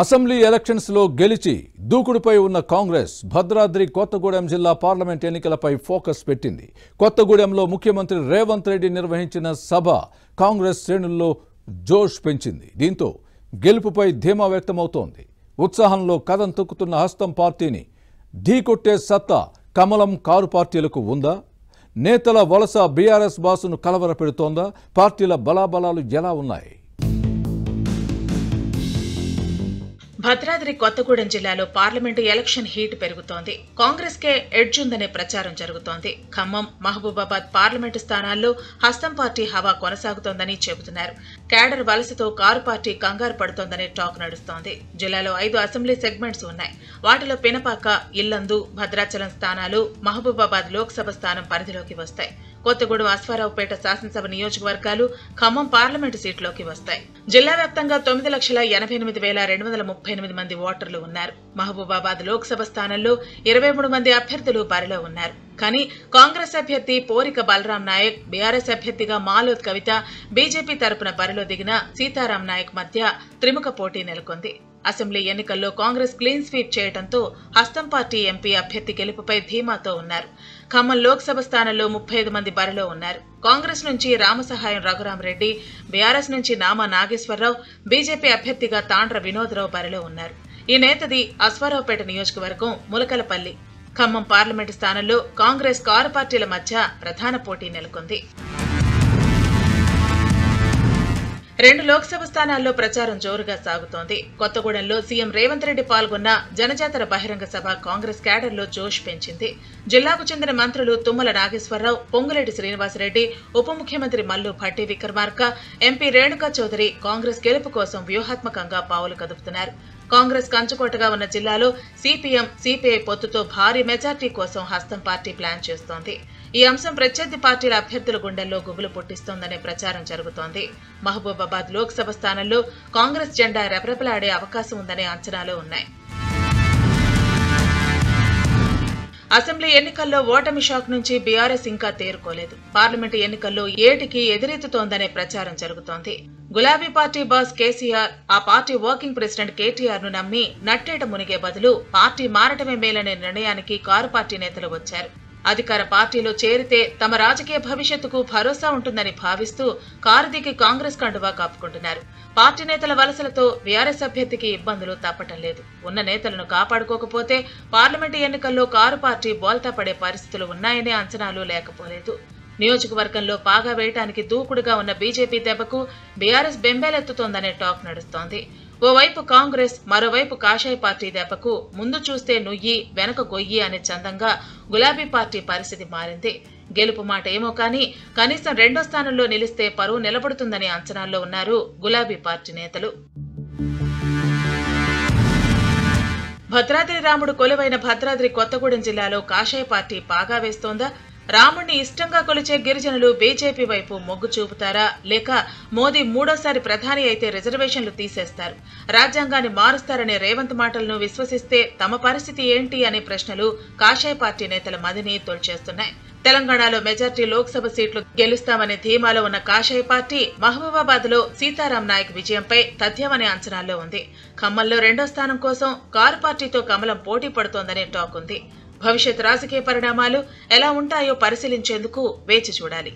Assembly elections లో గెలిచి దూకుడుపై ఉన్న కాంగ్రెస్ భద్రాద్రి కొత్తగూడెం జిల్లా పార్లమెంట్ ఎన్నికలపై ఫోకస్ పెట్టింది. కొత్తగూడెంలో ముఖ్యమంత్రి రేవంత్ రెడ్డి నిర్వహించిన సభ కాంగ్రెస్ శ్రేణుల్లో జోష్ పెంచింది. దీంతో గెలుపుపై ధీమా వ్యక్తమవుతోంది. ఉత్సాహంలో కదం తొక్కుతున్న హస్తం పార్టీని ఢీకొట్టే సత్తా కమలం కారు పార్టీలకు ఉందా? నేతల వలస బీఆర్ఎస్ బాసును కలవరపెడుతోందా? పార్టీల బలాబలాలు ఎలా ఉన్నాయి? భద్రాద్రి కొత్తగూడెం జిల్లాలో పార్లమెంటు ఎలక్షన్ హీట్ పెరుగుతోంది. కాంగ్రెస్ కే ఎడ్జ్ ఉందనే ప్రచారం జరుగుతోంది. ఖమ్మం, మహబూబాబాద్ పార్లమెంటు స్థానాల్లో హస్తం పార్టీ హవా కొనసాగుతోందని చెబుతున్నారు. క్యాడర్ వలసతో కారు పార్టీ కంగారు పడుతోందనే టాక్ నడుస్తోంది. జిల్లాలో 5 అసెంబ్లీ సెగ్మెంట్స్ ఉన్నాయి. వాటిలో పినపాక, ఇల్లందు, భద్రాచలం స్థానాలు మహబూబాబాద్ లోక్సభ స్థానం పరిధిలోకి వస్తాయి. కొత్తగూడెం, అశ్వారావుపేట శాసనసభ నియోజకవర్గాలు ఖమ్మం పార్లమెంటు సీట్లోకి వస్తాయి. జిల్లా వ్యాప్తంగా 9,88,238 మంది ఓటర్లు ఉన్నారు. మహబూబాబాద్ లోక్సభ స్థానంలో 23 మంది అభ్యర్థులు బరిలో ఉన్నారు. కానీ కాంగ్రెస్ అభ్యర్థి పోరిక బలరాం నాయక్, బీఆర్ఎస్ అభ్యర్థిగా మాలోత్ కవిత, బీజేపీ తరపున బరిలో దిగిన సీతారాం నాయక్ మధ్య త్రిముఖ పోటీ నెలకొంది. అసెంబ్లీ ఎన్నికల్లో కాంగ్రెస్ క్లీన్ స్వీప్ చేయడంతో హస్తం పార్టీ ఎంపీ అభ్యర్థి గెలుపుపై ధీమాతో ఉన్నారు. ఖమ్మం లోక్సభ స్థానంలో 35 మంది బరిలో ఉన్నారు. కాంగ్రెస్ నుంచి రామసహాయం రఘురామరెడ్డి, బీఆర్ఎస్ నుంచి నామా నాగేశ్వరరావు, బీజేపీ అభ్యర్థిగా తాండ్ర వినోదరావు బరిలో ఉన్నారు. ఈ నేతది అశ్వారావుపేట నియోజకవర్గం ములకలపల్లి. ఖమ్మం పార్లమెంటు స్థానంలో కాంగ్రెస్ కారు పార్టీల మధ్య ప్రధాన పోటీ నెలకొంది. 2 లోక్సభ స్థానాల్లో ప్రచారం జోరుగా సాగుతోంది. కొత్తగూడెంలో సీఎం రేవంత్ రెడ్డి పాల్గొన్న జనజాతర బహిరంగ సభ కాంగ్రెస్ క్యాడర్లో జోష్ పెంచింది. జిల్లాకు చెందిన మంత్రులు తుమ్మల నాగేశ్వరరావు, పొంగులేటి శ్రీనివాసరెడ్డి, ఉప ముఖ్యమంత్రి మల్లు భట్టి విక్రమార్క, ఎంపీ రేణుకా చౌదరి కాంగ్రెస్ గెలుపు కోసం వ్యూహాత్మకంగా పావులు కదుపుతున్నారు. కాంగ్రెస్ కంచుకోటగా ఉన్న జిల్లాలో సిపిఎం, సిపిఐ పొత్తుతో భారీ మెజార్టీ కోసం హస్తం పార్టీ ప్లాన్ చేస్తోంది. ఈ అంశం ప్రత్యర్థి పార్టీల అభ్యర్థుల గుండెల్లో గుబులు పుట్టిస్తోందనే ప్రచారం జరుగుతోంది. మహబూబాబాద్ లోక్సభ స్థానంలో కాంగ్రెస్ జెండా రెపరెపలాడే అవకాశం ఉందనే అంచనాలు ఉన్నాయి. అసెంబ్లీ ఎన్నికల్లో ఓటమి షాక్ నుంచి బీఆర్ఎస్ ఇంకా తేరుకోలేదు. పార్లమెంటు ఎన్నికల్లో ఏటికి ఎదురెత్తుతోందనే ప్రచారం జరుగుతోంది. గులాబీ పార్టీ బాస్ కేసీఆర్, ఆ పార్టీ వర్కింగ్ ప్రెసిడెంట్ కేటీఆర్ ను నమ్మి నట్టేట మునిగే బదులు పార్టీ మారటమే మేలనే నిర్ణయానికి కారు పార్టీ నేతలు వచ్చారు. అధికార పార్టీలో చేరితే తమ రాజకీయ భవిష్యత్తుకు భరోసా ఉంటుందని భావిస్తూ కారు దిగి కాంగ్రెస్ కండువా కప్పుకుంటున్నారు. పార్టీ నేతల వలసలతో బీఆర్ఎస్ అభ్యర్థికి ఇబ్బందులు తప్పటం లేదు. ఉన్న నేతలను కాపాడుకోకపోతే పార్లమెంటు ఎన్నికల్లో కారు పార్టీ బోల్తా పడే పరిస్థితులు ఉన్నాయనే అంచనాలు లేకపోలేదు. నియోజకవర్గంలో పాగా వేయటానికి దూకుడుగా ఉన్న బీజేపీ దెబ్బకు బీఆర్ఎస్ బెంబేలెత్తుతోందనే టాక్ నడుస్తోంది. ఓవైపు కాంగ్రెస్, మరోవైపు కాషాయ పార్టీ దెబ్బకు ముందు చూస్తే నుయ్యి, వెనక గొయ్యి అనే చందంగా గులాబీ పార్టీ పరిస్థితి మారింది. గెలుపు మాట ఏమో కానీ కనీసం 2వ స్థానంలో నిలిస్తే పరువు నిలబడుతుందనే అంచనాల్లో ఉన్నారు గులాబీ పార్టీ నేతలు. భద్రాద్రి రాముడు కొలువైన భద్రాద్రి కొత్తగూడెం జిల్లాలో కాషాయ పార్టీ పాగా వేస్తోందా? రాముణ్ణి ఇష్టంగా కొలిచే గిరిజనులు బీజేపీ వైపు మొగ్గు చూపుతారా? లేక మోదీ 3వసారి ప్రధాని అయితే రిజర్వేషన్లు తీసేస్తారు, రాజ్యాంగాన్ని మారుస్తారనే రేవంత్ మాటలను విశ్వసిస్తే తమ పరిస్థితి ఏంటి అనే ప్రశ్నలు కాషాయ పార్టీ నేతల మదిని తొలిచేస్తున్నాయి. తెలంగాణలో మెజార్టీ లోక్సభ సీట్లు గెలుస్తామనే ధీమాలో ఉన్న కాషాయ పార్టీ మహబూబాబాద్ లో సీతారాం నాయక్ విజయంపై తథ్యమనే అంచనాల్లో ఉంది. ఖమ్మంలో 2వ స్థానం కోసం కారు పార్టీతో కమలం పోటీ పడుతోందనే టాక్ ఉంది. భవిష్యత్ రాజకీయ పరిణామాలు ఎలా ఉంటాయో పరిశీలించేందుకు వేచి చూడాలి.